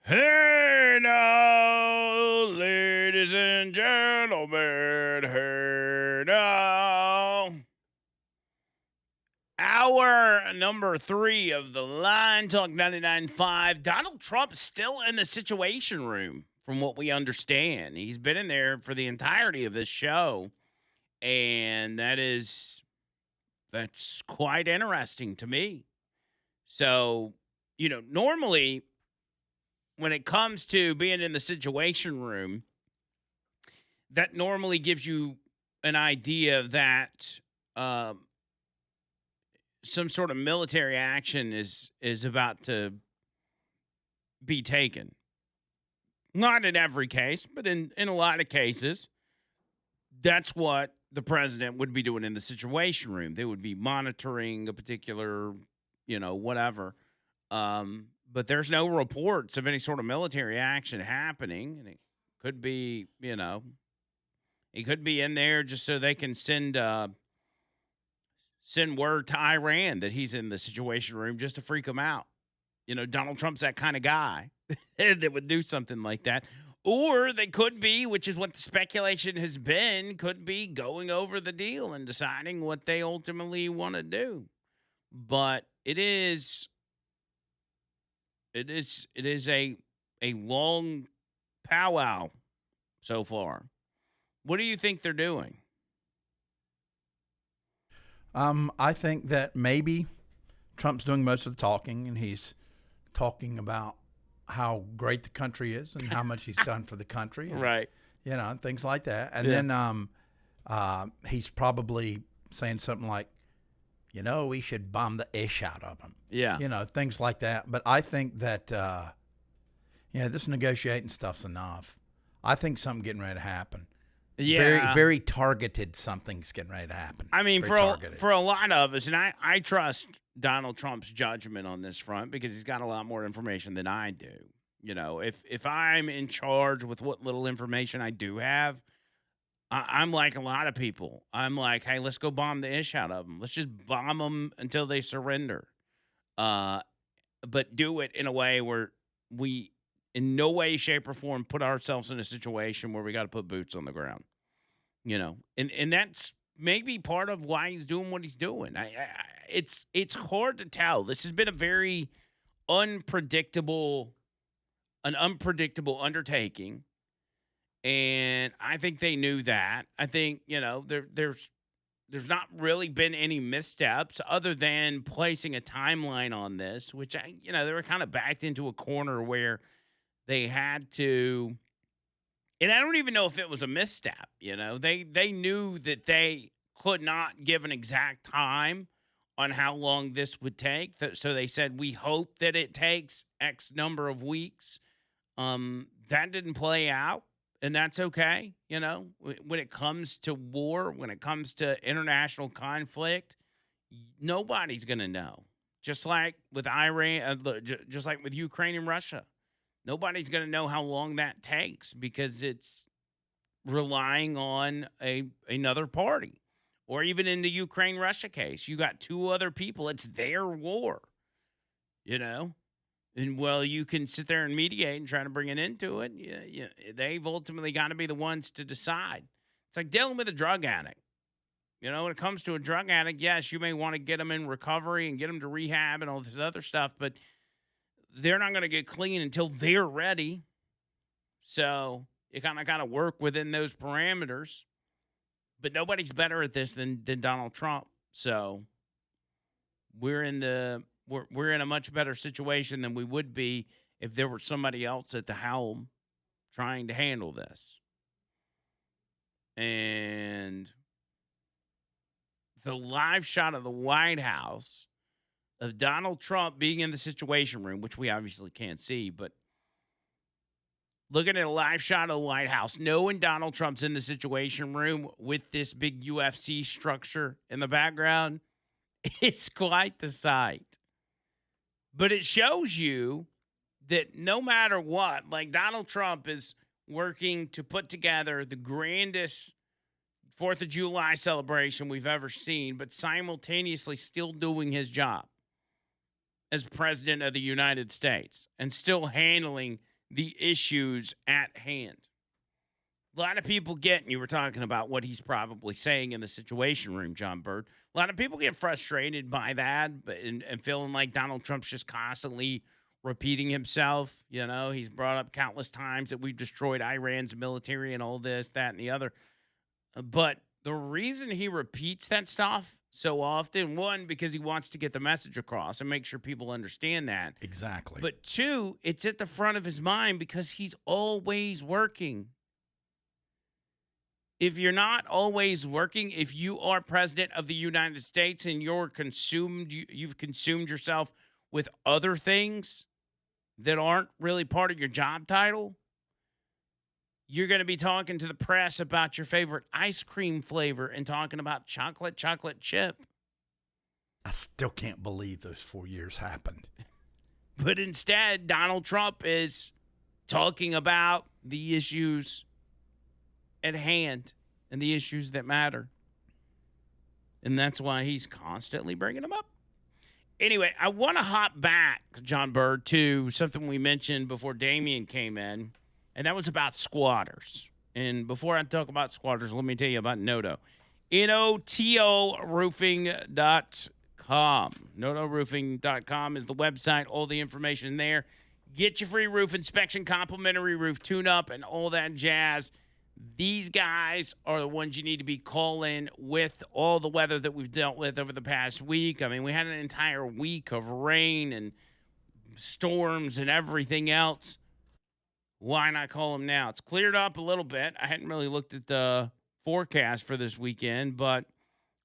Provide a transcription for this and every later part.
Hey now, ladies and gentlemen, hey now. Hour number 3 of the Line Talk 99.5. Donald Trump's still in the Situation Room, from what we understand. He's been in there for the entirety of this show, and that's quite interesting to me. So, normally when it comes to being in the Situation Room, that normally gives you an idea that some sort of military action is about to be taken. Not in every case, but in a lot of cases, that's what the president would be doing in the Situation Room. They would be monitoring a particular, whatever. But there's no reports of any sort of military action happening, and it could be, he could be in there just so they can send word to Iran that he's in the Situation Room just to freak him out. Donald Trump's that kind of guy that would do something like that. Or they could be, which is what the speculation has been, could be going over the deal and deciding what they ultimately want to do. But it is a long powwow so far. What do you think they're doing? I think that maybe Trump's doing most of the talking, and he's talking about how great the country is and how much he's done for the country. And, Right. Things like that. And then he's probably saying something like, we should bomb the ish out of them. Yeah. Things like that. But I think that, this negotiating stuff's enough. I think something's getting ready to happen. Yeah. Very, very targeted something's getting ready to happen. I mean, Very for a lot of us, and I trust Donald Trump's judgment on this front because he's got a lot more information than I do. If I'm in charge with what little information I do have, I'm like a lot of people. I'm like, hey, let's go bomb the ish out of them. Let's just bomb them until they surrender. But do it in a way where we, in no way, shape, or form, put ourselves in a situation where we got to put boots on the ground. And that's maybe part of why he's doing what he's doing. It's hard to tell. This has been a very unpredictable undertaking. And I think they knew that. I think, there's not really been any missteps other than placing a timeline on this, which they were kind of backed into a corner where they had to, and I don't even know if it was a misstep. They knew that they could not give an exact time on how long this would take. So they said, we hope that it takes X number of weeks. That didn't play out. And that's okay. When it comes to war, when it comes to international conflict, nobody's going to know. Just like with Iran, just like with Ukraine and Russia, nobody's going to know how long that takes because it's relying on another party. Or even in the Ukraine-Russia case, you got two other people. It's their war, And, well, you can sit there and mediate and try to bring it into it. Yeah, they've ultimately got to be the ones to decide. It's like dealing with a drug addict. When it comes to a drug addict, yes, you may want to get them in recovery and get them to rehab and all this other stuff, but they're not going to get clean until they're ready. So you kind of got to work within those parameters. But nobody's better at this than Donald Trump. So we're in a much better situation than we would be if there were somebody else at the helm trying to handle this. And the live shot of the White House of Donald Trump being in the Situation Room, which we obviously can't see, but looking at a live shot of the White House, knowing Donald Trump's in the Situation Room with this big UFC structure in the background, it's quite the sight. But it shows you that no matter what, like Donald Trump is working to put together the grandest 4th of July celebration we've ever seen, but simultaneously still doing his job as president of the United States and still handling the issues at hand. A lot of people get, and you were talking about what he's probably saying in the Situation Room, John Bird. A lot of people get frustrated by that and feeling like Donald Trump's just constantly repeating himself. You know, he's brought up countless times that we've destroyed Iran's military and all this, that, and the other. But the reason he repeats that stuff so often, one, because he wants to get the message across and make sure people understand that. Exactly. But two, it's at the front of his mind because he's always working. If you're not always working, if you are president of the United States and you've consumed yourself with other things that aren't really part of your job title, you're going to be talking to the press about your favorite ice cream flavor and talking about chocolate chip. I still can't believe those 4 years happened. But instead, Donald Trump is talking about the issues at hand and the issues that matter. And that's why he's constantly bringing them up. Anyway, I want to hop back, John Bird, to something we mentioned before Damien came in, and that was about squatters. And before I talk about squatters, let me tell you about Noto. NOTOroofing.com. NOTOroofing.com is the website, all the information there. Get your free roof inspection, complimentary roof tune-up, and all that jazz. These guys are the ones you need to be calling with all the weather that we've dealt with over the past week. I mean, we had an entire week of rain and storms and everything else. Why not call them now? It's cleared up a little bit. I hadn't really looked at the forecast for this weekend, but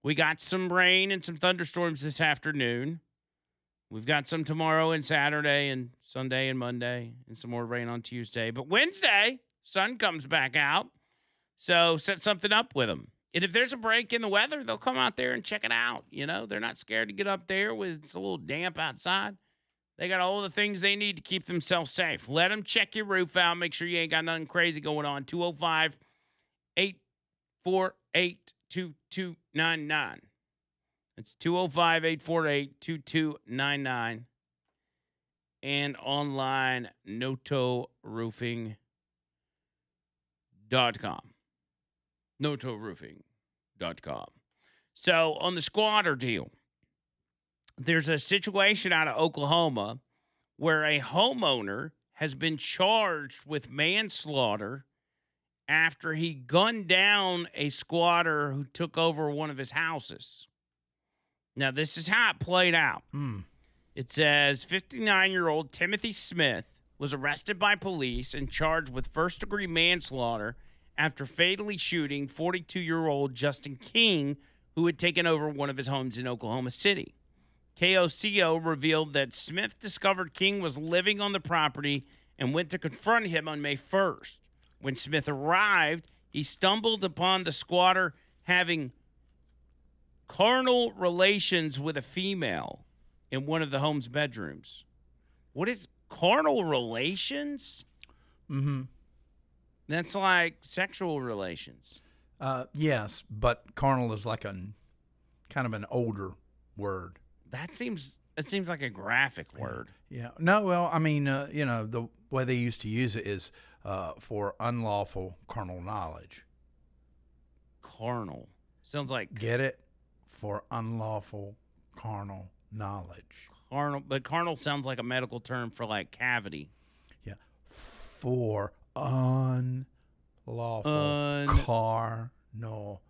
we got some rain and some thunderstorms this afternoon. We've got some tomorrow and Saturday and Sunday and Monday and some more rain on Tuesday. But Wednesday, sun comes back out. So set something up with them. And if there's a break in the weather, they'll come out there and check it out. You know, they're not scared to get up there with it's a little damp outside. They got all the things they need to keep themselves safe. Let them check your roof out. Make sure you ain't got nothing crazy going on. 205-848-2299. It's 205-848-2299. And online, notoroofing.com. NOTOroofing.com. So on the squatter deal, there's a situation out of Oklahoma where a homeowner has been charged with manslaughter after he gunned down a squatter who took over one of his houses. Now, this is how it played out. It says 59-year-old Timothy Smith was arrested by police and charged with first-degree manslaughter after fatally shooting 42-year-old Justin King, who had taken over one of his homes in Oklahoma City. KOCO revealed that Smith discovered King was living on the property and went to confront him on May 1st. When Smith arrived, he stumbled upon the squatter having carnal relations with a female in one of the home's bedrooms. What is carnal relations? That's like sexual relations. Yes, but carnal is like kind of an older word. It seems like a graphic word. Yeah. No, well, I mean, the way they used to use it is for unlawful carnal knowledge. Carnal. Sounds like... Get it? For unlawful carnal knowledge. Carnal, but carnal sounds like a medical term for like cavity. Yeah. For unlawful carnal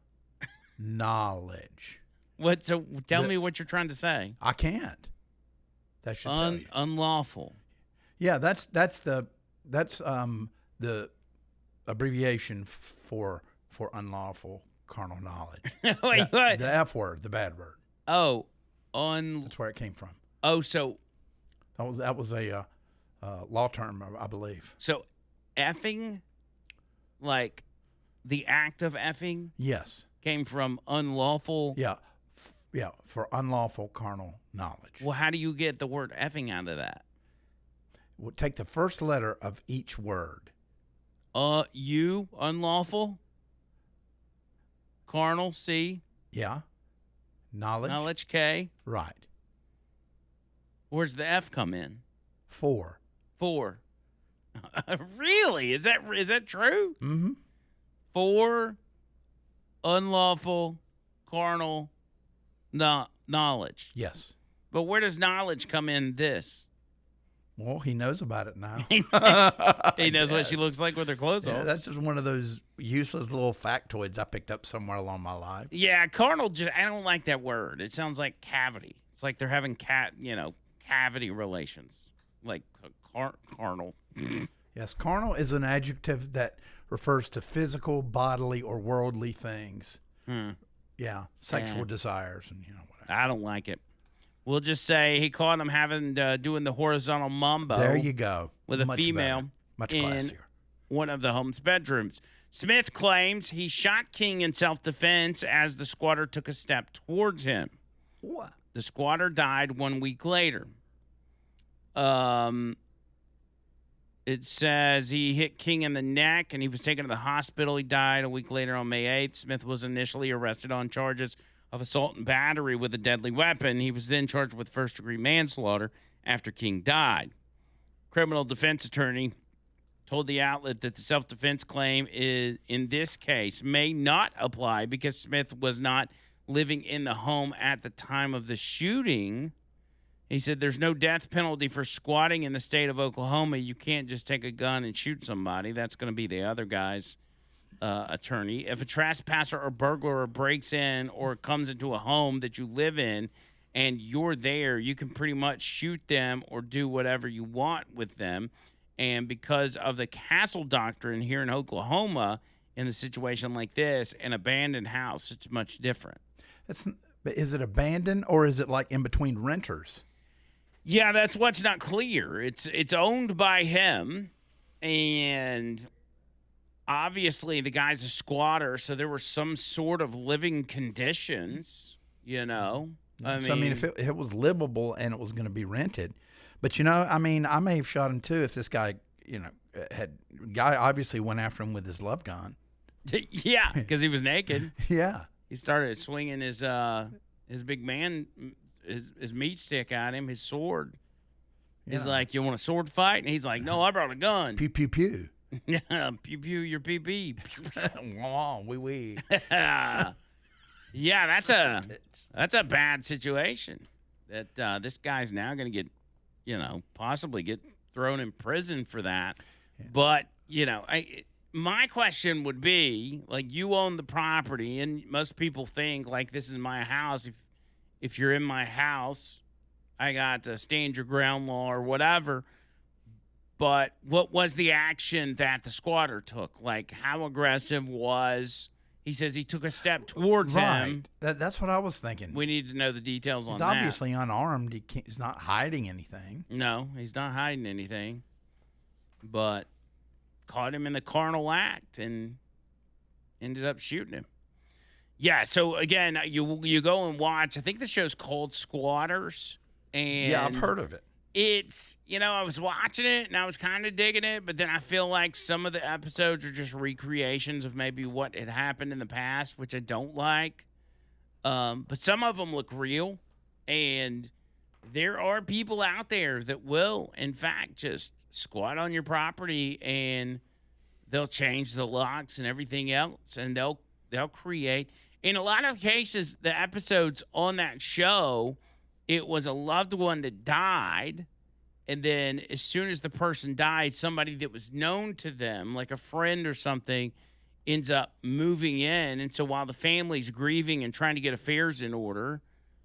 knowledge. What? So tell me what you're trying to say. I can't. That should tell you. Unlawful. Yeah, that's the abbreviation for unlawful carnal knowledge. Wait, what? The F word, the bad word. Oh, that's where it came from. Oh, so that was a law term, I believe. So, effing, like the act of effing, yes, came from unlawful. Yeah, for unlawful carnal knowledge. Well, how do you get the word effing out of that? We'll take the first letter of each word. U, unlawful. Carnal, C. Yeah. Knowledge. Knowledge, K. Right. Where's the F come in? For. For. Really? Is that true? Mm-hmm. For unlawful carnal knowledge. Yes. But where does knowledge come in this? Well, he knows about it now. He I knows what she guess. looks like with her clothes Yeah, off. that's just one of those useless little factoids I picked up somewhere along my life. Yeah, carnal. I don't like that word. It sounds like cavity. It's like they're having cavity relations, like carnal. Yes, carnal is an adjective that refers to physical, bodily, or worldly things. Hmm. Yeah, sexual Yeah. desires and whatever. I don't like it. We'll just say he caught him doing the horizontal mambo. There you go. With a Much female better. Much in classier. one of the home's bedrooms. Smith claims he shot King in self-defense as the squatter took a step towards him. What? The squatter died 1 week later. It says he hit King in the neck and he was taken to the hospital. He died a week later on May 8th. Smith was initially arrested on charges of assault and battery with a deadly weapon. He was then charged with first-degree manslaughter after King died. Criminal defense attorney told the outlet that the self-defense claim is, in this case, may not apply because Smith was not living in the home at the time of the shooting. He said there's no death penalty for squatting in the state of Oklahoma. You can't just take a gun and shoot somebody. That's going to be the other guy's attorney. If a trespasser or burglar breaks in or comes into a home that you live in and you're there, you can pretty much shoot them or do whatever you want with them. And because of the castle doctrine here in Oklahoma, in a situation like this, an abandoned house, it's much different. Is it abandoned or is it like in between renters? Yeah, that's what's not clear. It's owned by him, and obviously the guy's a squatter, so there were some sort of living conditions, I mean, if it was livable and it was going to be rented, but I may have shot him too if this guy, guy obviously went after him with his love gun. Yeah, because he was naked. Yeah. He started swinging his big man, his meat stick at him, his sword. He's Yeah. like, "You want a sword fight?" And he's like, "No, I brought a gun." Pew pew pew. Yeah, pew pew your pee pee. Wah, wee wee. Yeah, that's a bad situation. That this guy's now going to get, possibly get thrown in prison for that. Yeah. But my question would be, like, you own the property, and most people think like this is my house. If you're in my house, I got to stand your ground law or whatever. But what was the action that the squatter took? Like, how aggressive was? He says he took a step towards him. That's what I was thinking. We need to know the details on He's that. obviously unarmed. He's not hiding anything. No, he's not hiding anything. But caught him in the carnal act and ended up shooting him. Yeah, so again, you go and watch. I think the show's called Squatters. And Yeah, I've heard of it. it's, I was watching it and I was kind of digging it, but then I feel like some of the episodes are just recreations of maybe what had happened in the past, which I don't like. But some of them look real, and there are people out there that will, in fact, just squat on your property and they'll change the locks and everything else, and they'll create. In a lot of cases, the episodes on that show, it was a loved one that died, and then as soon as the person died, somebody that was known to them, like a friend or something, ends up moving in. And so while the family's grieving and trying to get affairs in order,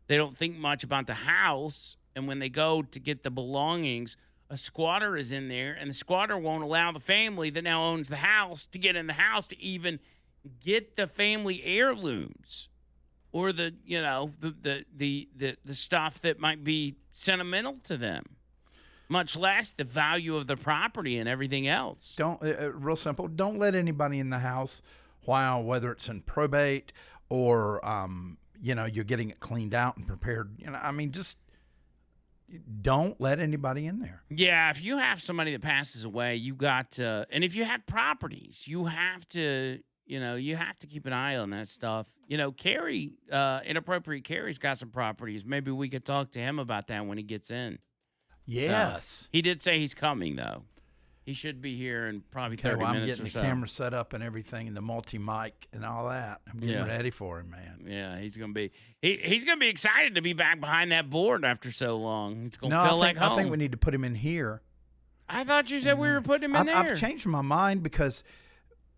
they don't think much about the house. And when they go to get the belongings, a squatter is in there, and the squatter won't allow the family that now owns the house to get in the house to even get the family heirlooms or the stuff that might be sentimental to them, much less the value of the property and everything else. Don't real simple. Don't let anybody in the house while whether it's in probate or you're getting it cleaned out and prepared. Just don't let anybody in there. Yeah, if you have somebody that passes away, you got to, and if you had properties, you have to. You have to keep an eye on that stuff. Carrie, Inappropriate Carrie's got some properties. Maybe we could talk to him about that when he gets in. Yes. So, he did say he's coming, though. He should be here in probably Okay, 30 well, I'm minutes getting or the so. camera set up and everything, and the multi-mic and all that. I'm getting Yeah. ready for him, man. Yeah, he's gonna be he's gonna be excited to be back behind that board after so long. It's gonna No, feel like I think we home. need to put him in here. I thought you said we were putting him in I've there. changed my mind because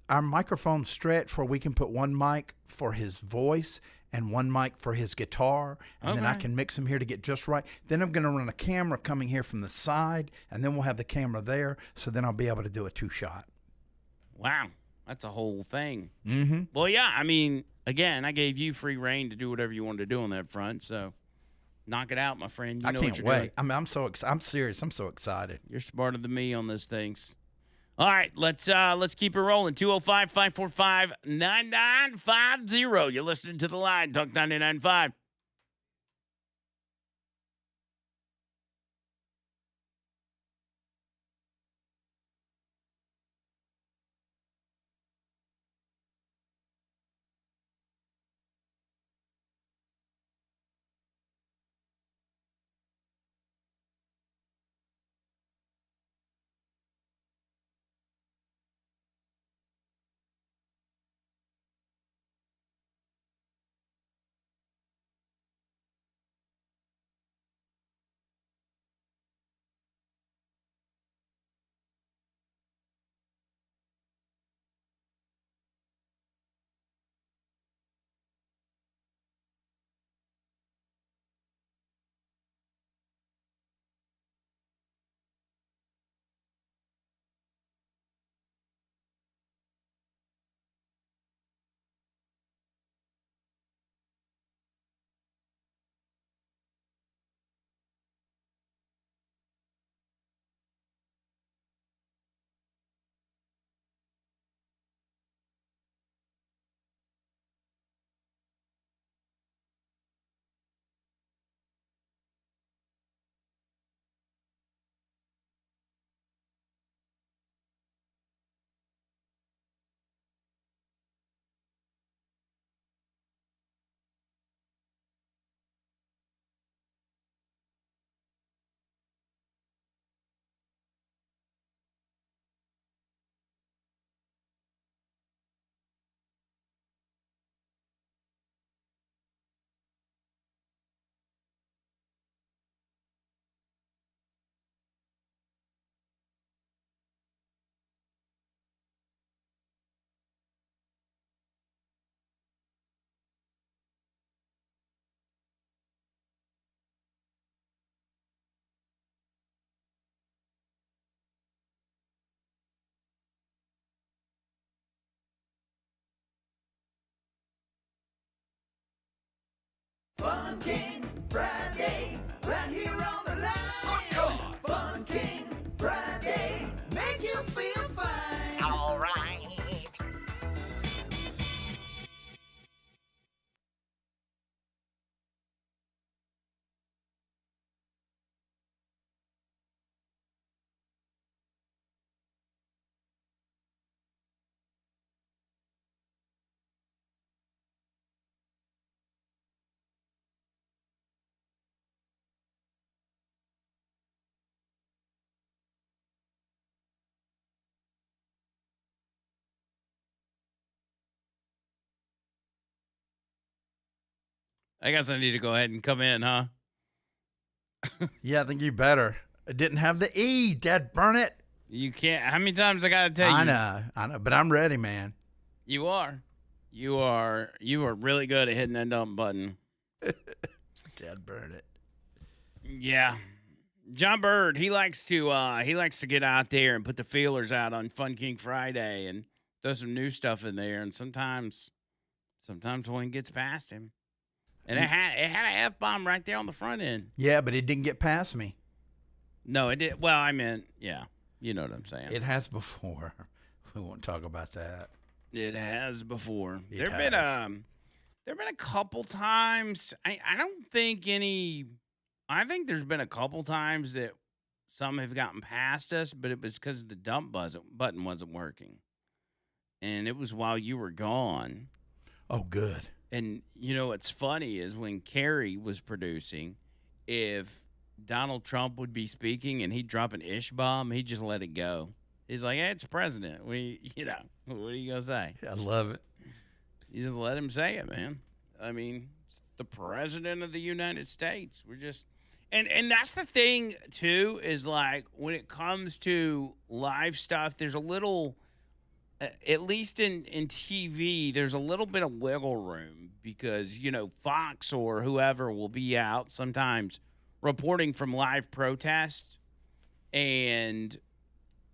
our microphones stretch where we can put one mic for his voice and one mic for his guitar, and then I Okay. can mix them here to get just right. Then I'm going to run a camera coming here from the side, and then we'll have the camera there, so then I'll be able to do a two-shot. Wow, that's a whole thing. Mm-hmm. Well, yeah, I mean, again, I gave you free reign to do whatever you wanted to do on that front, so knock it out, my friend. You I know can't what you're wait. doing. I'm I'm serious. I'm so excited. You're smarter than me on those things. All right, let's keep it rolling. 205-545-9950. You're listening to The Line, Talk 99.5. Fun King Friday, right here on the line. Fun King Friday, make you feel fine. All right. I guess I need to go ahead and come in, huh? Yeah, I think you better. It didn't have the E. Dad, burn it. You can't. How many times I got to tell you? I know, but I'm ready, man. You are. You are really good at hitting that dump button. Dad, burn it. Yeah. John Bird, he likes to get out there and put the feelers out on Fun King Friday and throw some new stuff in there. And sometimes one gets past him. And it had an F-bomb right there on the front end. Yeah, but it didn't get past me. No, it did. Well, I meant, yeah. You know what I'm saying. It has before. We won't talk about that. It has before. It There've been a couple times. I don't think any. I think there's been a couple times that some have gotten past us, but it was because the dump button wasn't working, and it was while you were gone. Oh, good. And you know what's funny is when Kerry was producing, if Donald Trump would be speaking and he'd drop an ish bomb, he'd just let it go. He's like, hey, it's the president. What are you gonna say? I love it. You just let him say it, man. I mean, it's the president of the United States. We're just and that's the thing too, is like when it comes to live stuff, there's a little at least in TV, there's a little bit of wiggle room because, Fox or whoever will be out sometimes reporting from live protests, and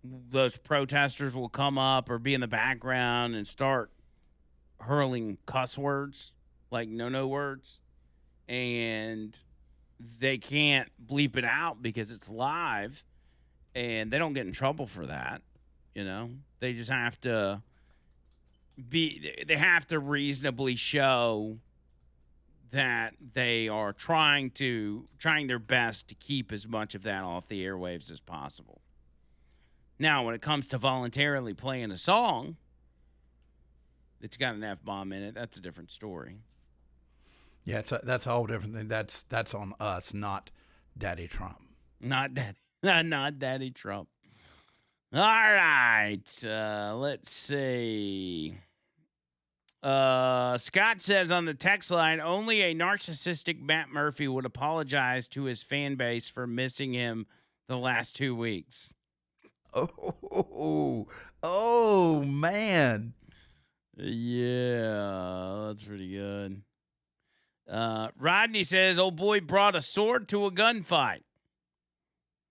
those protesters will come up or be in the background and start hurling cuss words, like no words, and they can't bleep it out because it's live, and they don't get in trouble for that. They just have to they have to reasonably show that they are trying their best to keep as much of that off the airwaves as possible. Now, when it comes to voluntarily playing a song that's got an F-bomb in it, that's a different story. Yeah, that's a whole different thing. That's on us, not Daddy Trump. Not Daddy Trump. All right, let's see. Scott says on the text line, only a narcissistic Matt Murphy would apologize to his fan base for missing him the last 2 weeks. Oh man. Yeah, that's pretty good. Rodney says, old boy brought a sword to a gunfight.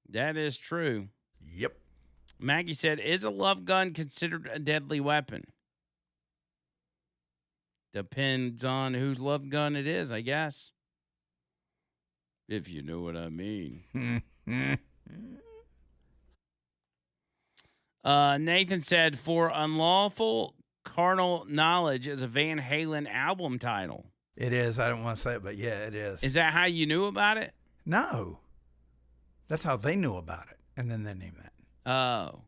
That is true. Yep. Maggie said, is a love gun considered a deadly weapon? Depends on whose love gun it is, I guess. If you know what I mean. Nathan said, for unlawful carnal knowledge is a Van Halen album title. It is. I don't want to say it, but yeah, it is. Is that how you knew about it? No. That's how they knew about it. And then they named that. Oh.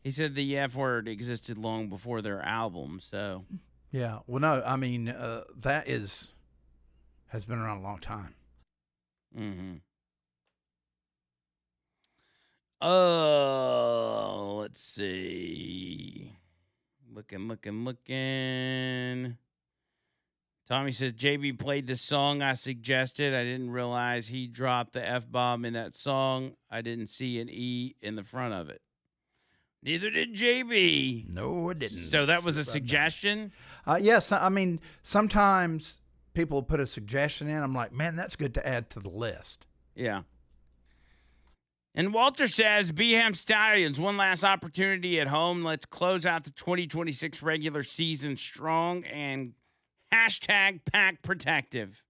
He said the F word existed long before their album, so. Yeah. Well, no, I mean, that has been around a long time. Mm-hmm. Oh, let's see. Looking. Tommy says, JB played the song I suggested. I didn't realize he dropped the F-bomb in that song. I didn't see an E in the front of it. Neither did JB. No, it didn't. So that was a suggestion? Yes. I mean, sometimes people put a suggestion in. I'm like, man, that's good to add to the list. Yeah. And Walter says, Beham Stallions, one last opportunity at home. Let's close out the 2026 regular season strong and hashtag pack protective.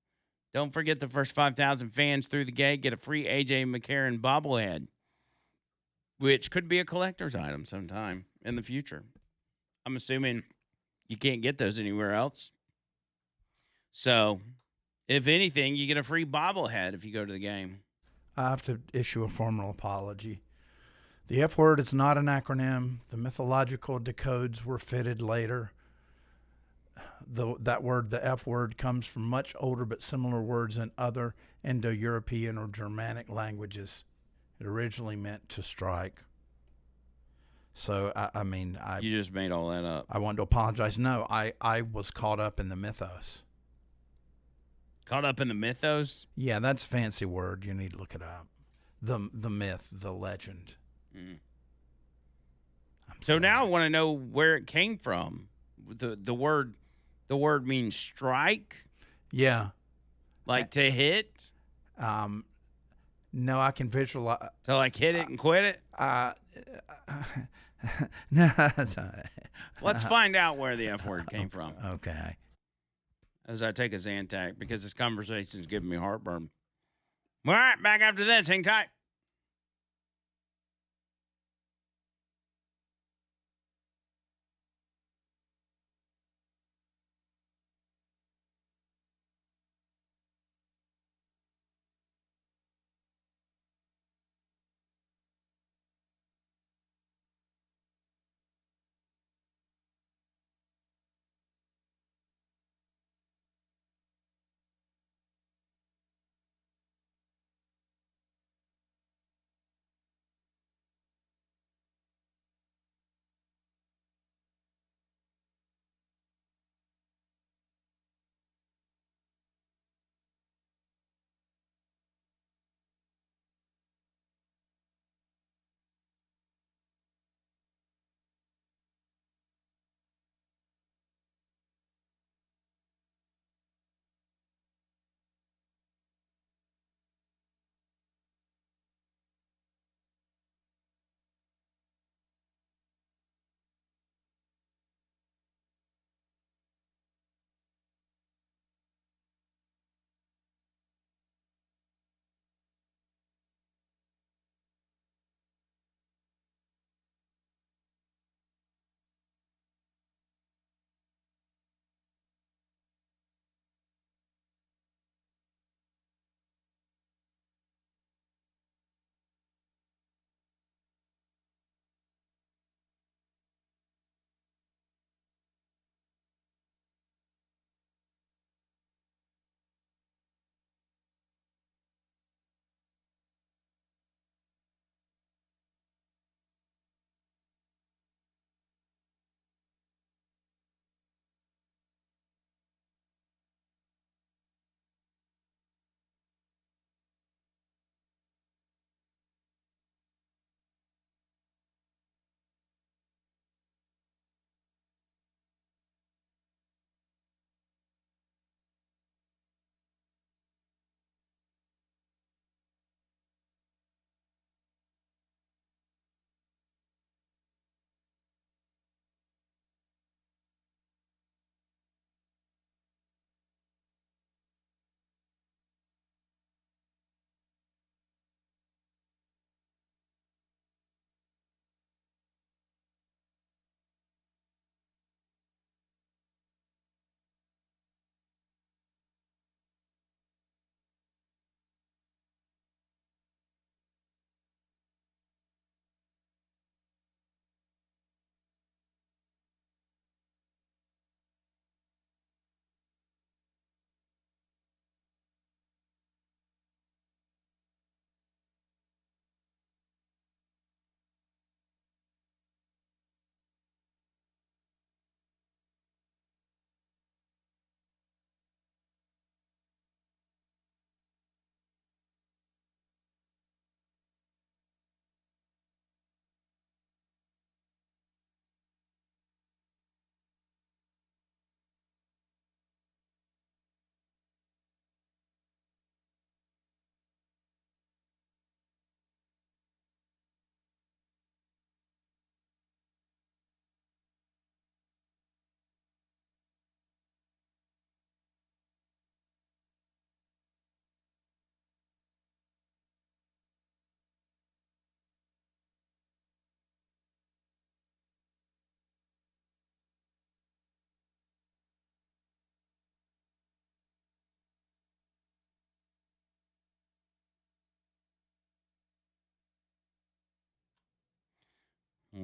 Don't forget the first 5,000 fans through the gate get a free A.J. McCarron bobblehead, which could be a collector's item sometime in the future. I'm assuming you can't get those anywhere else. So, if anything, you get a free bobblehead if you go to the game. I have to issue a formal apology. The F word is not an acronym. The mythological decodes were fitted later. That word, the F word, comes from much older but similar words in other Indo-European or Germanic languages. It originally meant to strike. So, I mean, You just made all that up. I want to apologize. No, I was caught up in the mythos. Caught up in the mythos? Yeah, that's a fancy word. You need to look it up. The myth, the legend. Mm. So now I want to know where it came from. The word means strike? Yeah. Like to hit? No, I can visualize. To like hit it and quit it? No. Let's find out where the F word came from. Okay. As I take a Zantac, because this conversation is giving me heartburn. All right, back after this. Hang tight.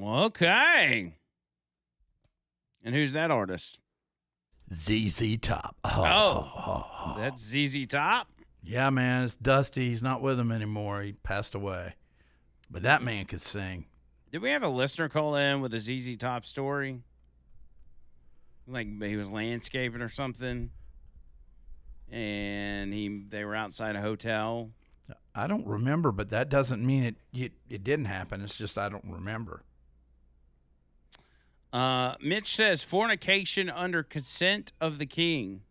Okay. And who's that artist? ZZ Top. Oh, that's ZZ Top. Yeah, man, it's Dusty. He's not with him anymore. He passed away. But that man could sing. Did we have a listener call in with a ZZ Top story? Like he was landscaping or something, and they were outside a hotel. I don't remember, but that doesn't mean it didn't happen. It's just I don't remember. Mitch says fornication under consent of the king.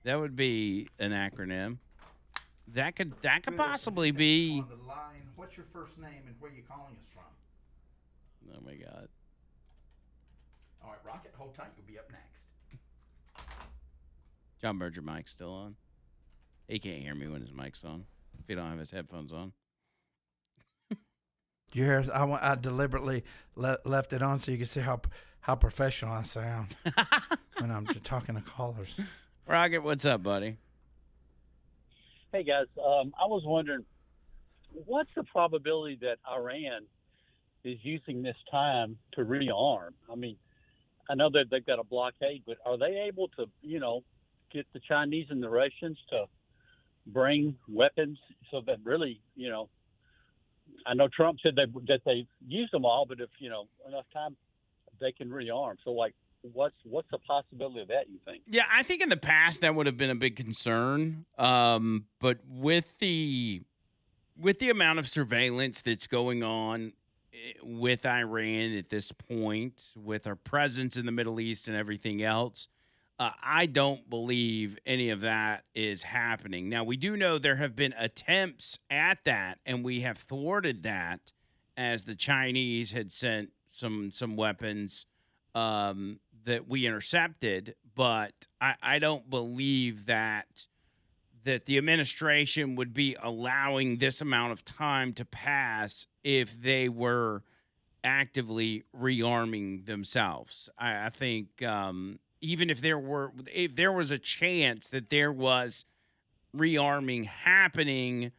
That would be an acronym. That could possibly be. On the line, what's your first name and where you calling us from? Oh my God. All right, Rocket, hold tight. You'll be up next. John Berger mic's still on. He can't hear me when his mic's on if he don't have his headphones on. Did you hear? I deliberately left it on so you can see how professional I sound when I'm just talking to callers. Rocket, what's up, buddy? Hey guys, I was wondering, what's the probability that Iran is using this time to rearm? I mean, I know that they've got a blockade, but are they able to, get the Chinese and the Russians to bring weapons so that really, I know Trump said that they used them all, but if enough time, they can rearm. So what's the possibility of that, you think? Yeah, I think in the past that would have been a big concern. But with the amount of surveillance that's going on with Iran at this point, with our presence in the Middle East and everything else, I don't believe any of that is happening. Now, we do know there have been attempts at that, and we have thwarted that as the Chinese had sent some weapons that we intercepted. But I don't believe that the administration would be allowing this amount of time to pass if they were actively rearming themselves. I think even if there was a chance that there was rearming happening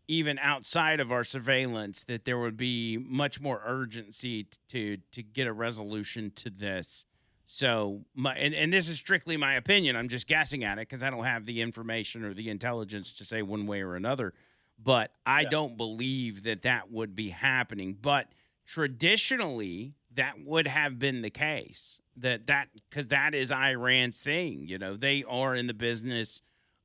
even outside of our surveillance, that there would be much more urgency to get a resolution to this. So, and this is strictly my opinion. I'm just guessing at it because I don't have the information or the intelligence to say one way or another. But I don't believe that would be happening. But traditionally, that would have been the case. Because that is Iran's thing. They are in the business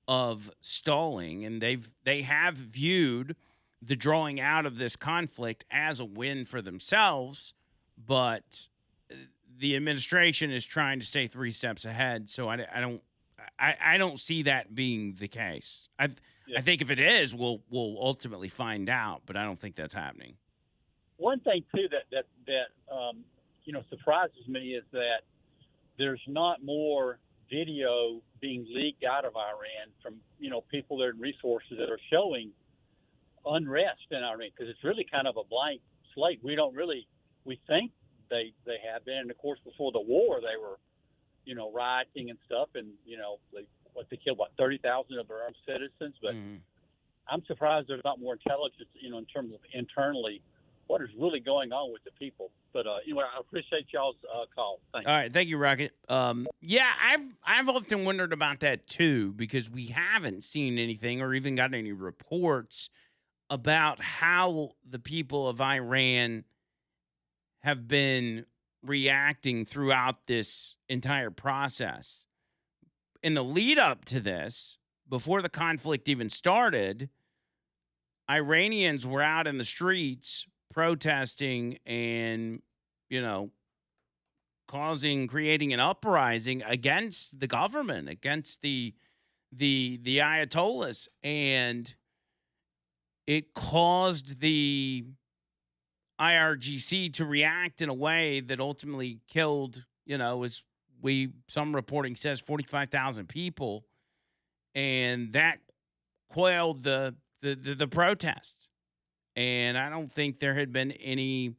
of stalling, and they have viewed the drawing out of this conflict as a win for themselves. But the administration is trying to stay 3 steps ahead. So I don't see that being the case. I think if it is, we'll ultimately find out, but I don't think that's happening. One thing too that surprises me is that there's not more video being leaked out of Iran from people that are resources that are showing unrest in Iran, because it's really kind of a blank slate. We think they have been, and of course before the war they were rioting and stuff, and they killed 30,000 of their own citizens. But I'm surprised there's not more intelligence in terms of internally what is really going on with the people. But anyway, I appreciate y'all's call. Thanks. All right, thank you, Rocket. Yeah, I've often wondered about that too, because we haven't seen anything or even got any reports about how the people of Iran have been reacting throughout this entire process. In the lead up to this, before the conflict even started, Iranians were out in the streets protesting and, creating an uprising against the government, against the Ayatollahs, and it caused the IRGC to react in a way that ultimately killed, as some reporting says, 45,000 people, and that quelled the protest. And I don't think there had been any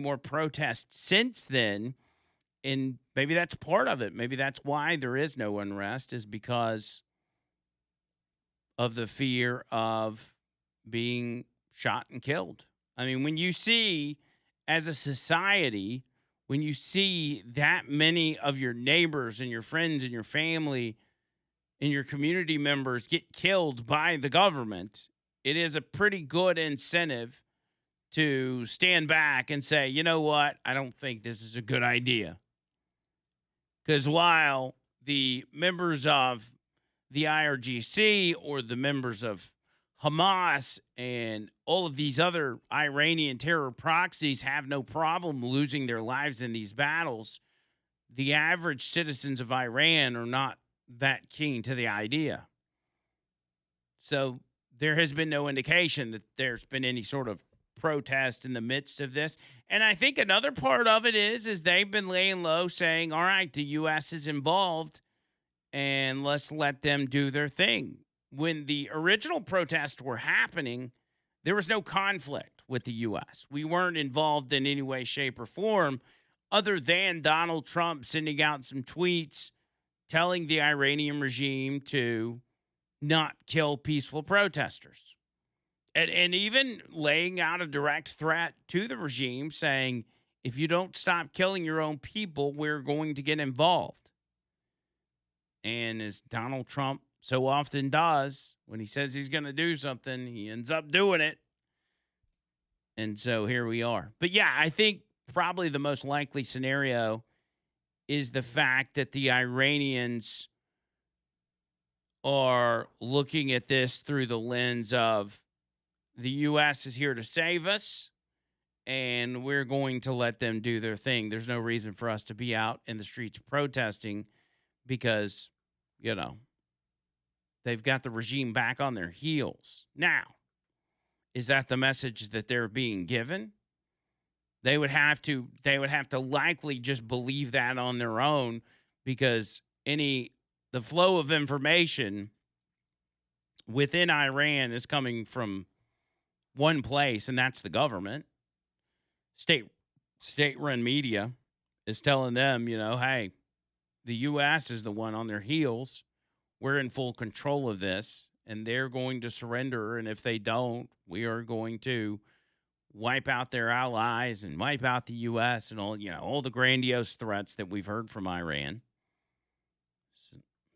more protests since then. And maybe that's part of it. Maybe that's why there is no unrest, is because of the fear of being shot and killed. I mean, when you see as a society, when you see that many of your neighbors and your friends and your family and your community members get killed by the government, it is a pretty good incentive to stand back and say, you know what? I don't think this is a good idea. Because while the members of the IRGC or the members of Hamas and all of these other Iranian terror proxies have no problem losing their lives in these battles, the average citizens of Iran are not that keen to the idea. So there has been no indication that there's been any sort of protest in the midst of this. And I think another part of it is they've been laying low saying, all right, the U.S. is involved and let's let them do their thing. When the original protests were happening, there was no conflict with the U.S. We weren't involved in any way, shape, or form other than Donald Trump sending out some tweets telling the Iranian regime to not kill peaceful protesters. And even laying out a direct threat to the regime saying, if you don't stop killing your own people, we're going to get involved. And as Donald Trump so often does, when he says he's going to do something, he ends up doing it. And so here we are. But yeah, I think probably the most likely scenario is the fact that the Iranians are looking at this through the lens of the U.S. is here to save us, and we're going to let them do their thing. There's no reason for us to be out in the streets protesting because, they've got the regime back on their heels. Now, is that the message that they're being given? They would have to likely just believe that on their own because the flow of information within Iran is coming from one place, and that's the government. State-run media is telling them, hey, the U.S. is the one on their heels. We're in full control of this, and they're going to surrender. And if they don't, we are going to wipe out their allies and wipe out the U.S. and all the grandiose threats that we've heard from Iran.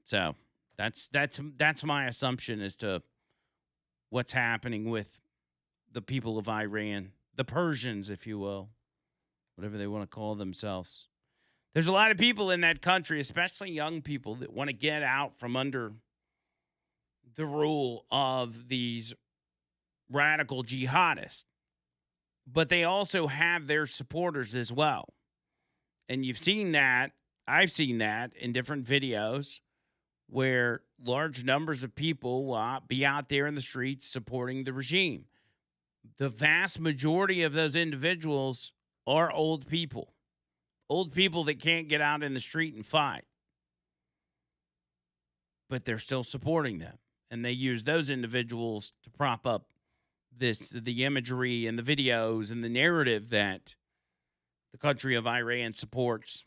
So that's my assumption as to what's happening with the people of Iran, the Persians, if you will, whatever they want to call themselves. There's a lot of people in that country, especially young people, that want to get out from under the rule of these radical jihadists. But they also have their supporters as well. And you've seen that. I've seen that in different videos where large numbers of people will be out there in the streets supporting the regime. The vast majority of those individuals are old people that can't get out in the street and fight. But they're still supporting them. And they use those individuals to prop up the imagery and the videos and the narrative that the country of Iran supports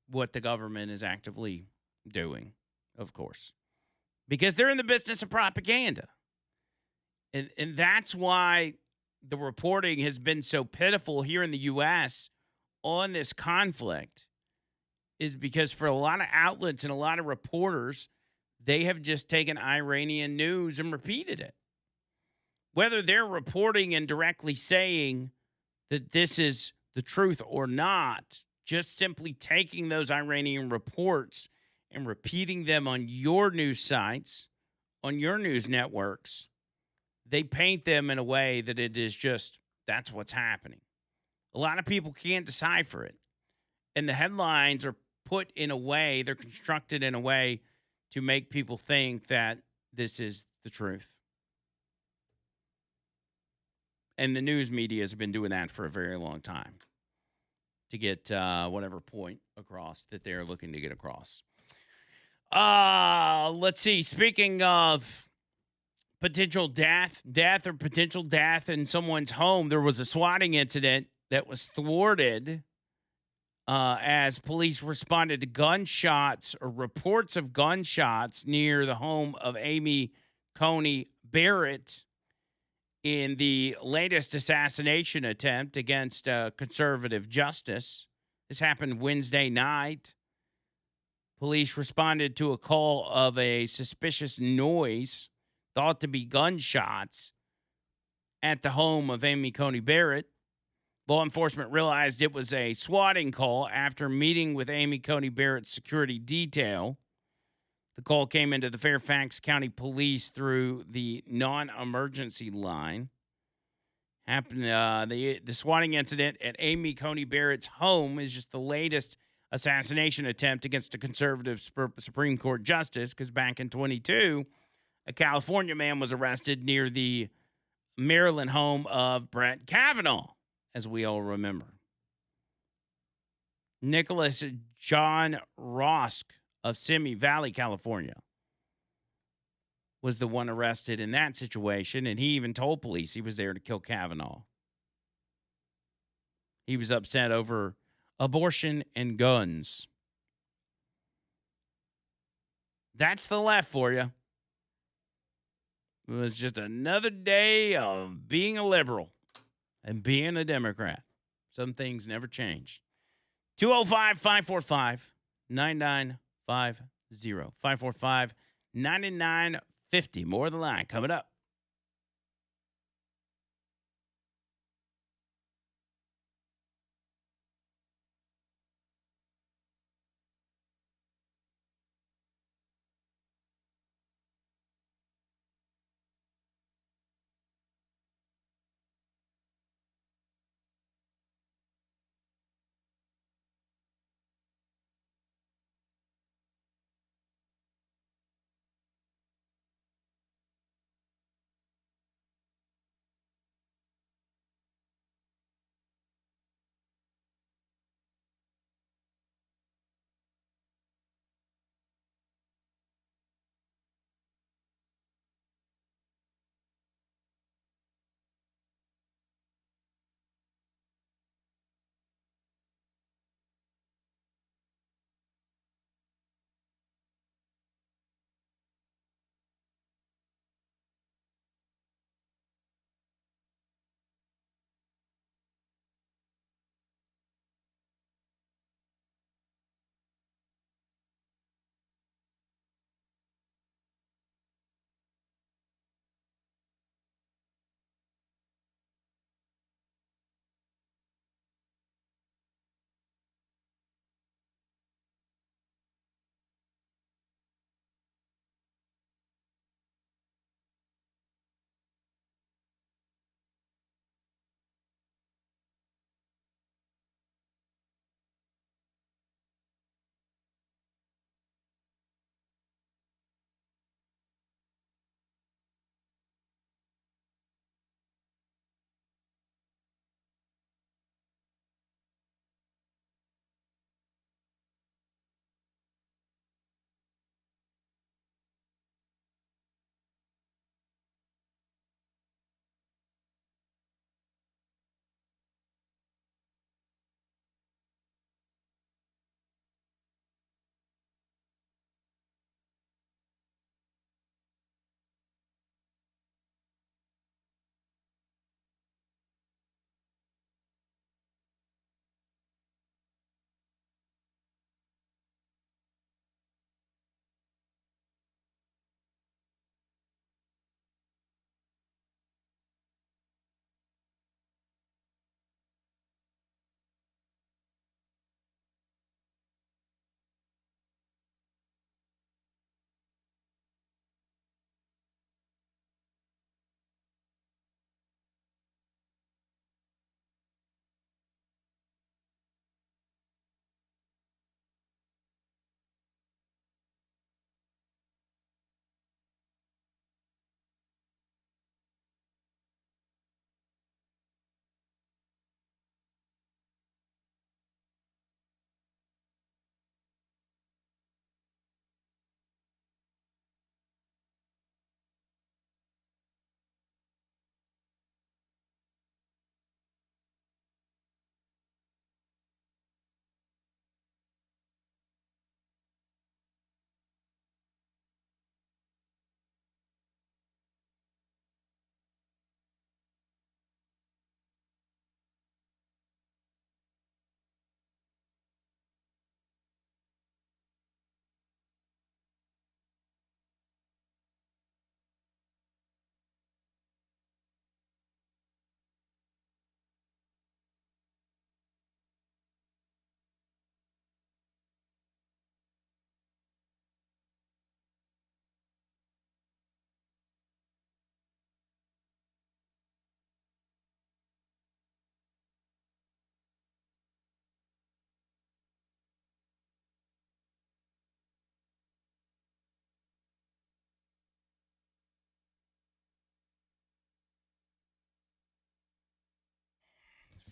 what the government is actively doing, of course. Because they're in the business of propaganda. And that's why the reporting has been so pitiful here in the U.S. on this conflict, is because for a lot of outlets and a lot of reporters, they have just taken Iranian news and repeated it. Whether they're reporting and directly saying that this is the truth or not, just simply taking those Iranian reports and repeating them on your news sites, on your news networks, they paint them in a way that it is just, that's what's happening. A lot of people can't decipher it. And the headlines are put in a way, they're constructed in a way to make people think that this is the truth. And the news media has been doing that for a very long time to get whatever point across that they're looking to get across. Let's see. Speaking of potential death in someone's home, there was a swatting incident that was thwarted as police responded to gunshots or reports of gunshots near the home of Amy Coney Barrett in the latest assassination attempt against conservative justice. This happened Wednesday night. Police responded to a call of a suspicious noise thought to be gunshots at the home of Amy Coney Barrett. Law enforcement realized it was a swatting call after meeting with Amy Coney Barrett's security detail. The call came into the Fairfax County Police through the non-emergency line. The swatting incident at Amy Coney Barrett's home is just the latest assassination attempt against a conservative Supreme Court justice, because back in 22, a California man was arrested near the Maryland home of Brett Kavanaugh, as we all remember. Nicholas John Rosk of Simi Valley, California, was the one arrested in that situation, and he even told police he was there to kill Kavanaugh. He was upset over abortion and guns. That's the left for you. It was just another day of being a liberal and being a Democrat. Some things never change. 205-545-9950. 545-9950. More of the line coming up.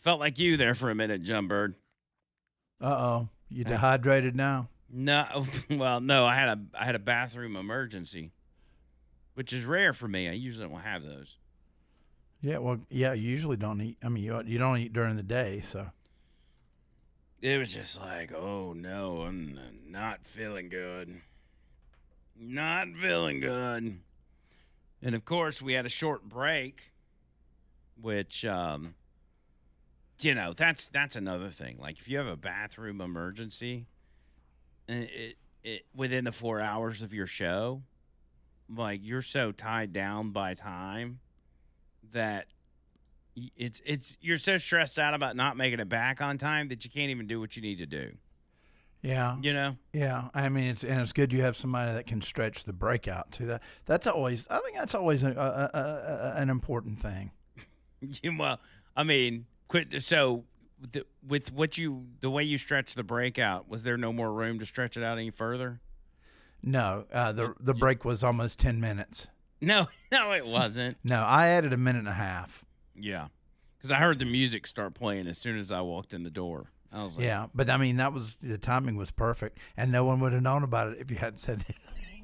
Felt like you there for a minute, Jumbird. Uh-oh. You dehydrated now? No, well, no, I had a bathroom emergency, which is rare for me. I usually don't have those. Yeah, well, yeah, you usually don't eat. I mean, you don't eat during the day, so. It was just like, oh no, I'm not feeling good. Not feeling good. And of course, we had a short break, which that's another thing. Like if you have a bathroom emergency, and it within the 4 hours of your show, like you're so tied down by time that it's you're so stressed out about not making it back on time that you can't even do what you need to do. Yeah. You know? Yeah. I mean, it's good you have somebody that can stretch the breakout too. That's always, I think that's always an important thing. Well, I mean, so with the way you stretch the breakout, was there no more room to stretch it out any further? No, the break was almost 10 minutes. No, no, it wasn't. No, I added a minute and a half. Yeah, because I heard the music start playing as soon as I walked in the door. I was like, Yeah, but I mean, the timing was perfect, and no one would have known about it if you hadn't said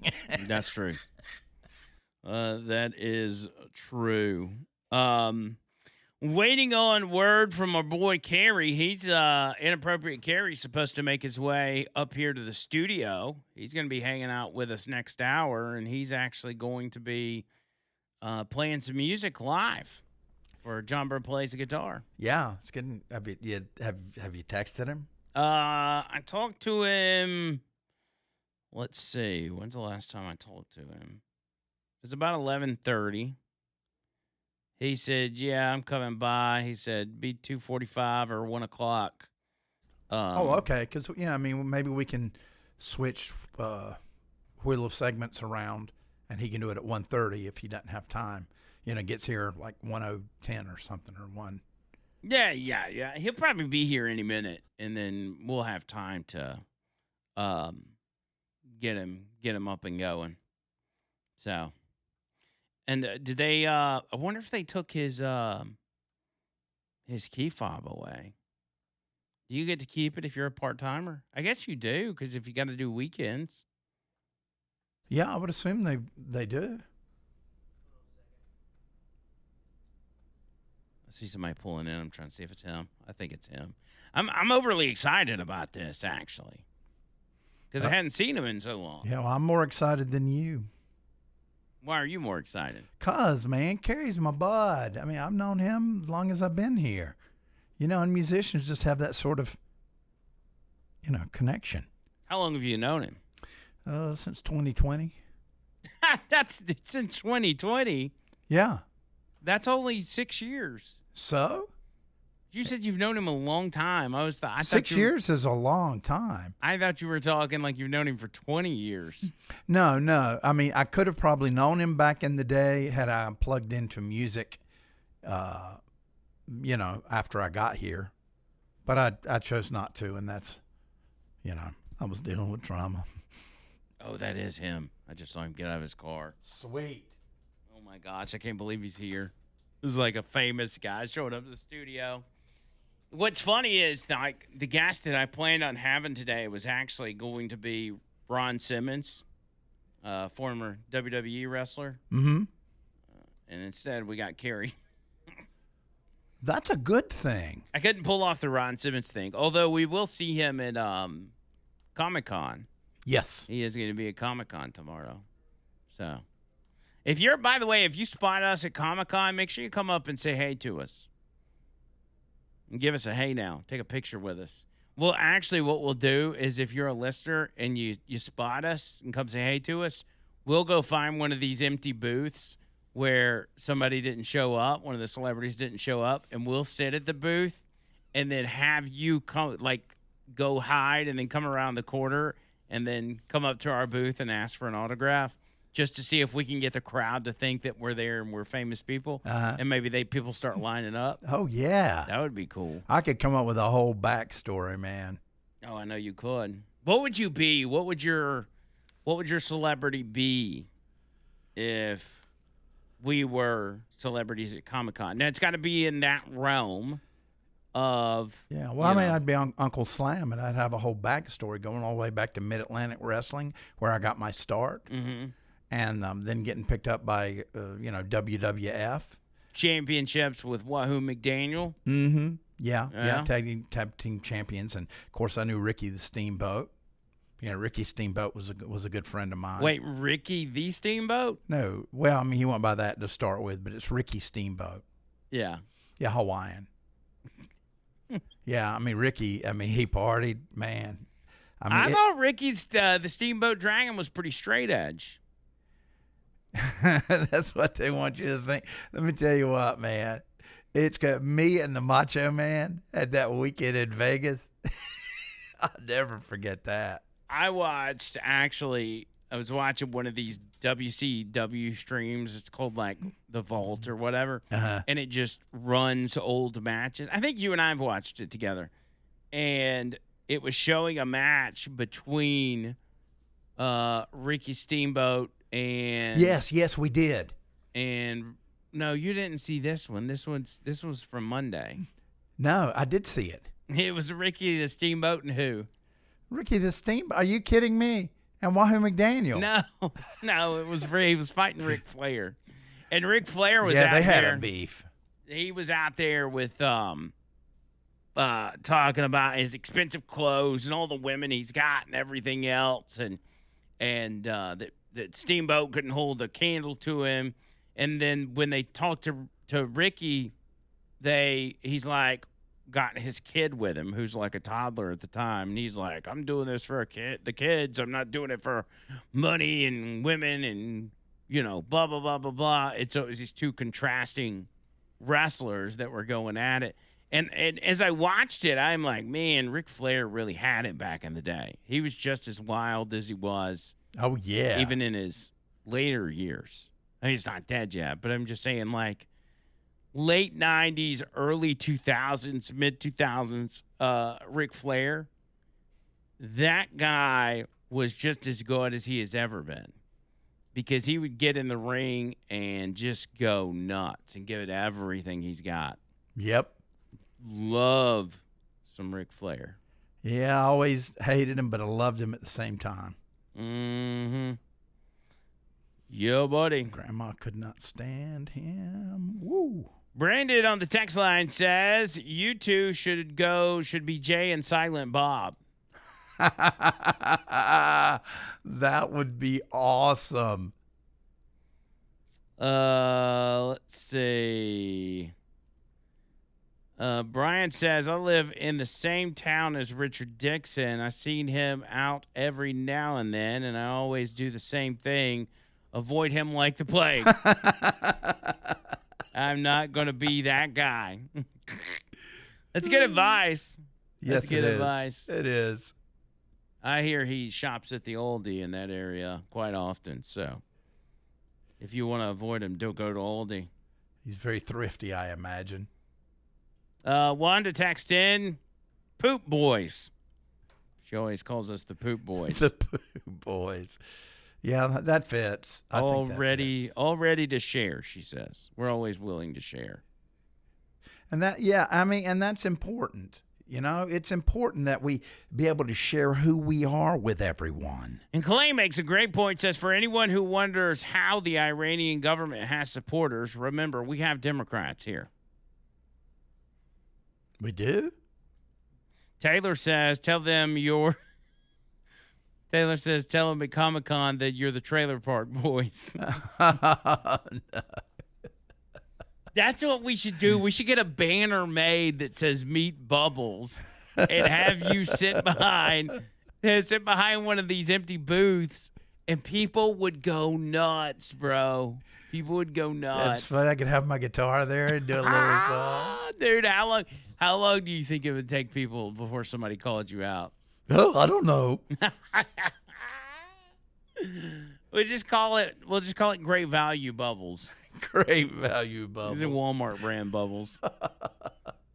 anything. that's true. That is true. Waiting on word from our boy Carrie. He's inappropriate Carrie's supposed to make his way up here to the studio. He's going to be hanging out with us next hour, and he's actually going to be playing some music live for John Bird Plays the Guitar. Yeah, it's getting. Have you texted him? I talked to him. Let's see. When's the last time I talked to him? It was about 11:30. He said, "Yeah, I'm coming by." He said, "Be 2:45 or 1 o'clock." Okay. Because I mean, maybe we can switch wheel of segments around, and he can do it at 1:30 if he doesn't have time. Gets here like 1:10 or something or 1. Yeah. He'll probably be here any minute, and then we'll have time to get him up and going. So. And did they? I wonder if they took his key fob away. Do you get to keep it if you're a part timer? I guess you do, because if you got to do weekends. Yeah, I would assume they do. I see somebody pulling in. I'm trying to see if it's him. I think it's him. I'm overly excited about this actually, because I hadn't seen him in so long. Yeah, well, I'm more excited than you. Why are you more excited? 'Cause, man, Carrie's my bud. I mean, I've known him as long as I've been here. And musicians just have that sort of, connection. How long have you known him? Since 2020. That's since 2020. Yeah. That's only 6 years. So? You said you've known him a long time. I 6 years is a long time. I thought you were talking like you've known him for 20 years. No. I mean, I could have probably known him back in the day had I plugged into music, after I got here. But I chose not to, and that's, I was dealing with trauma. Oh, that is him. I just saw him get out of his car. Sweet. Oh, my gosh. I can't believe he's here. This is like a famous guy showing up to the studio. What's funny is, like, the guest that I planned on having today was actually going to be Ron Simmons, former WWE wrestler. Mm-hmm. And instead, we got Carrie. That's a good thing. I couldn't pull off the Ron Simmons thing, although we will see him at Comic-Con. Yes. He is going to be at Comic-Con tomorrow. So, if you spot us at Comic-Con, make sure you come up and say hey to us. And give us a hey now. Take a picture with us. Well, actually, what we'll do is if you're a listener and you spot us and come say hey to us, we'll go find one of these empty booths where somebody didn't show up, one of the celebrities didn't show up, and we'll sit at the booth and then have you go hide and then come around the corner and then come up to our booth and ask for an autograph. Just to see if we can get the crowd to think that we're there and we're famous people, and maybe people start lining up. Oh yeah, that would be cool. I could come up with a whole backstory, man. Oh, I know you could. What would you be? What would your celebrity be if we were celebrities at Comic-Con? Now it's got to be in that realm of Yeah, well, I mean, I'd be Uncle Slam, and I'd have a whole backstory going all the way back to Mid-Atlantic Wrestling, where I got my start, and then getting picked up by, WWF. championships with Wahoo McDaniel. Mm-hmm. Yeah, Yeah. tag team champions, and of course I knew Ricky the Steamboat. Ricky Steamboat was a good friend of mine. Wait, Ricky the Steamboat? No, well, I mean he went by that to start with, but it's Ricky Steamboat. Yeah. Yeah, Hawaiian. Yeah, I mean Ricky. I mean he partied, man. I thought Ricky's the Steamboat Dragon was pretty straight edge. That's what they want you to think. Let me tell you what, man. It's got me and the Macho Man at that weekend in Vegas. I'll never forget that. I was watching one of these WCW streams. It's called like The Vault or whatever. And it just runs old matches. I think you and I have watched it together. And it was showing a match between Ricky Steamboat and Yes, we did. And no, you didn't see this one. This was from Monday. No, I did see it. It was Ricky the Steamboat and who? Ricky the Steamboat. Are you kidding me? And Wahoo McDaniel. No, he was fighting Ric Flair. And Ric Flair was yeah, out they had there. a beef. He was out there with talking about his expensive clothes and all the women he's got and everything else, and that Steamboat couldn't hold a candle to him. And then when they talked to Ricky, he's like got his kid with him, who's like a toddler at the time, and he's like, "I'm doing this for the kids. I'm not doing it for money and women and blah blah blah blah blah." So it was these two contrasting wrestlers that were going at it. And as I watched it, I'm like, man, Ric Flair really had it back in the day. He was just as wild as he was. Oh yeah, even in his later years. I mean, he's not dead yet, but I'm just saying, like, late 90s, early 2000s, mid 2000s, Ric Flair, that guy was just as good as he has ever been, because he would get in the ring and just go nuts and give it everything he's got. Yep. Love some Ric Flair. Yeah, I always hated him, but I loved him at the same time. Mm-hmm. Yo, buddy. Grandma could not stand him. Woo. Brandon on the text line says, you two should be Jay and Silent Bob. That would be awesome. Let's see. Brian says, I live in the same town as Richard Dixon. I seen him out every now and then, and I always do the same thing. Avoid him like the plague. I'm not going to be that guy. That's good advice. Yes, That's good advice. It is. I hear he shops at the Oldie in that area quite often. So if you want to avoid him, don't go to Oldie. He's very thrifty, I imagine. Wanda text in, Poop Boys. She always calls us the Poop Boys. The Poop Boys. Yeah, that fits. I think that fits. All ready to share, she says. We're always willing to share. And and that's important. It's important that we be able to share who we are with everyone. And Clay makes a great point, says, for anyone who wonders how the Iranian government has supporters, remember, we have Democrats here. We do? Taylor says, tell them at Comic-Con that you're the Trailer Park Boys. No. That's what we should do. We should get a banner made that says Meet Bubbles and have you sit behind one of these empty booths, and people would go nuts, bro. People would go nuts. That's fun. I could have my guitar there and do a little song. Dude, how long do you think it would take people before somebody called you out? Oh, I don't know. We'll just call it Great Value Bubbles. Great Value Bubbles. These are Walmart brand bubbles.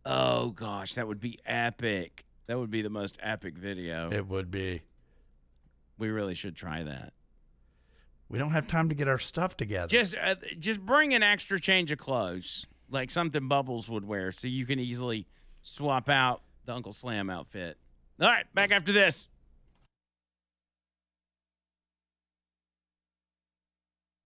Oh gosh, that would be epic. That would be the most epic video. It would be. We really should try that. We don't have time to get our stuff together. Just bring an extra change of clothes, like something Bubbles would wear, so you can easily swap out the Uncle Slam outfit. All right, back after this.